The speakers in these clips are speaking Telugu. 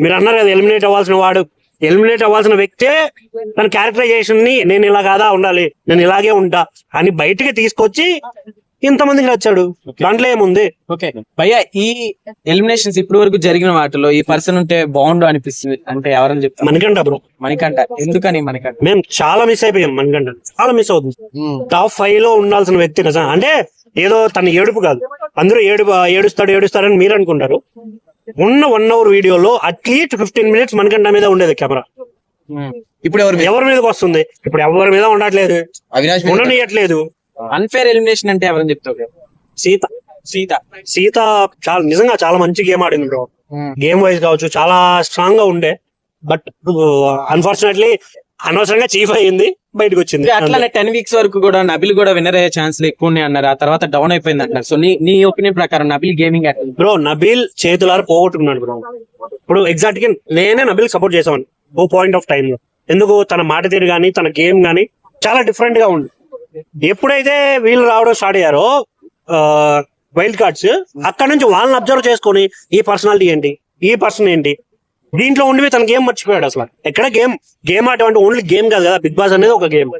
మీరు అన్నారు కదా ఎలిమినేట్ అవ్వాల్సిన వ్యక్తే తన క్యారెక్టరైజేషన్ ని నేను ఇలా కాదా ఉండాలి, నేను ఇలాగే ఉంటా అని బయటికి తీసుకొచ్చి ఇంతమందికి నచ్చాడు. దాంట్లో ఏముంది? ఓకే భయ్యా, ఈ ఎలిమినేషన్స్ ఇప్పటి వరకు జరిగిన వాటిలో ఈ పర్సన్ ఉంటే బాగుండు అనిపిస్తుంది అంటే ఎవరని చెప్తారు? మణికంఠ బ్రో. మణికంఠ. ఎందుకని మణికంఠ? మేము చాలా మిస్ అయిపోయాం. మణికంఠ చాలా మిస్ అవుతుంది. టాప్ 5 లో ఉండాల్సిన వ్యక్తి నిజం. అంటే ఏదో తన ఏడుపు కాదు, అందరూ ఏడుస్తాడని మీరు అనుకుంటారు. ఉన్న 1 hour వీడియోలో అట్లీస్ట్ 15 minutes మణికంఠ మీద ఉండేది కెమెరా. ఇప్పుడు ఎవరి మీదకి వస్తుంది? ఇప్పుడు ఎవరి మీద ఉండట్లేదు, ఉండనియట్లేదు. అన్ఫేర్ ఎలిమినేషన్ అంటే ఎవరని చెప్తావు? సీత చాలా నిజంగా చాలా మంచి గేమ్ ఆడింది బ్రో. గేమ్ వైజ్ కావచ్చు చాలా స్ట్రాంగ్ గా ఉండే. బట్ అన్ఫార్చునేట్లీ అనవసరంగా చీఫ్ అయ్యింది, బయటకు వచ్చింది. అట్లానే 10 weeks వరకు కూడా నబిల్ కూడా విన్నర్ అయ్యే ఛాన్స్లు ఎక్కువ ఉన్నాయి అన్నారు, ఆ తర్వాత డౌన్ అయిపోయింది అంటున్నారు. సో నీ ఒపీనియన్ ప్రకారం నబిల్ గేమింగ్ బ్రో, నబిల్ చేతులారా పోగొట్టుకున్నాడు బ్రో. ఇప్పుడు ఎగ్జాక్ట్ గా నేనే నబిల్ సపోర్ట్ చేసాను ఓ పాయింట్ ఆఫ్ టైమ్ లో. ఎందుకు? తన మాట తీరు గానీ తన గేమ్ గానీ చాలా డిఫరెంట్ గా ఉంది. ఎప్పుడైతే వీళ్ళు రావడం స్టార్ట్ అయ్యారో వైల్డ్ కార్డ్స్, అక్కడ నుంచి వాళ్ళని అబ్జర్వ్ చేసుకొని ఈ పర్సనాలిటీ ఏంటి, ఈ పర్సన్ ఏంటి, దీంట్లో ఉండి తన గేమ్ మర్చిపోయాడు. అసలు ఎక్కడ గేమ్ ఆట అంటే ఓన్లీ గేమ్ కాదు కదా, బిగ్ బాస్ అనేది ఒక గేమ్.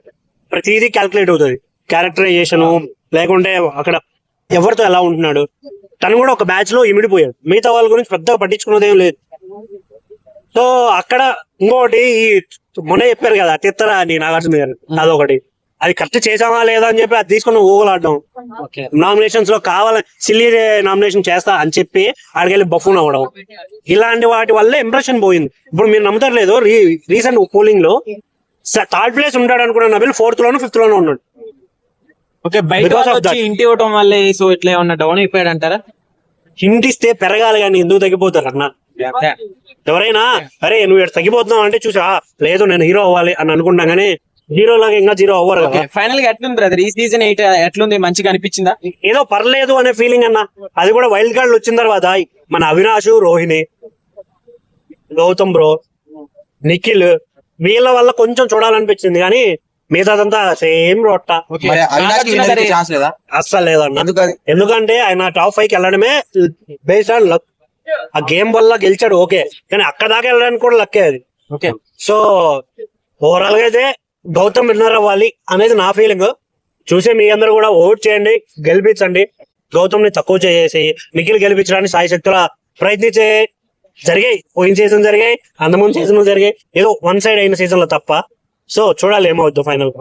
ప్రతిదీ క్యాల్కులేట్ అవుతుంది. క్యారెక్టరైజేషన్ లేకుంటే అక్కడ ఎవరితో ఎలా ఉంటున్నాడు. తను కూడా ఒక బ్యాచ్ లో ఇమిడిపోయాడు, మిగతా వాళ్ళ గురించి పెద్దగా పట్టించుకున్నది ఏం లేదు. సో అక్కడ ఇంకొకటి మొన్న చెప్పారు కదా తిత్తరా అని నాగార్జున గారు, అదొకటి. అది కరెక్ట్ చేసామా లేదా అని చెప్పి అది తీసుకుని ఊగలాడడం. నామినేషన్స్ లో కావాలని సిల్లీ నామినేషన్ చేస్తా అని చెప్పి ఆడికెళ్ళి బఫూన్ అవ్వడం, ఇలాంటి వాటి వల్లే ఇంప్రెషన్ పోయింది. ఇప్పుడు మీరు నమ్ముతారు లేదు, రీసెంట్ పోలింగ్ లో 3rd place ఉంటాడు అనుకున్న నబిల్ 4th లోనూ 5th లోనూ ఉన్నాడు. ఓకే, బయట ఇంటి ఇవ్వటం వల్లే సో ఇట్లా ఏమన్నా డౌన్ అయిపోయాడు అంటారా? హింట్ ఇస్తే పెరగాలి కానీ ఎందుకు తగ్గిపోతారు అన్న? ఎవరైనా అరే నువ్వు ఇక్కడ తగ్గిపోతున్నావు అంటే చూసా లేదు నేను హీరో అవ్వాలి అని అనుకుంటాం, కానీ హీరో లాగా ఇంకా జీరో అవ్వరు కదా. ఫైనల్ గా ఎట్లుంది బ్రదర్ ఈ సీజన్ 8 ఎట్లుంది? మంచిగా అనిపించిందా? ఏదో పర్లేదు అనే ఫీలింగ్ అన్న. అది కూడా వైల్డ్ కార్డ్ వచ్చిన తర్వాత మన అవినాష్, రోహిణి, గౌతమ్ బ్రో, నిఖిల్ వీళ్ళ వల్ల కొంచెం చూడాలనిపించింది, కానీ మిగతాదంతా సేమ్ రొట్ట. అస్సలు లేదన్న. ఎందుకంటే ఆయన టాప్ 5 కి వెళ్ళడమే బేస్డ్ ఆన్ లక్. ఆ గేమ్ వల్ల గెలిచాడు ఓకే, కానీ అక్కడ దాకా వెళ్ళడానికి కూడా లక్కే అది. ఓకే, సో ఓవరాల్ గా అయితే గౌతమ్ విన్నర్ అవ్వాలి అనేది నా ఫీలింగ్. చూసే మీ అందరూ కూడా ఓట్ చేయండి, గెలిపించండి. గౌతమ్ ని తక్కువ చేసి నిఖిల్ గెలిపించడానికి సాయి శక్తుల ప్రయత్నించే జరిగాయి. పోయిన సీజన్ జరిగాయి, అంతకుముందు సీజన్ జరిగాయి, ఏదో 1 side అయిన సీజన్ లో తప్ప. సో చూడాలి ఏమవుద్దు ఫైనల్.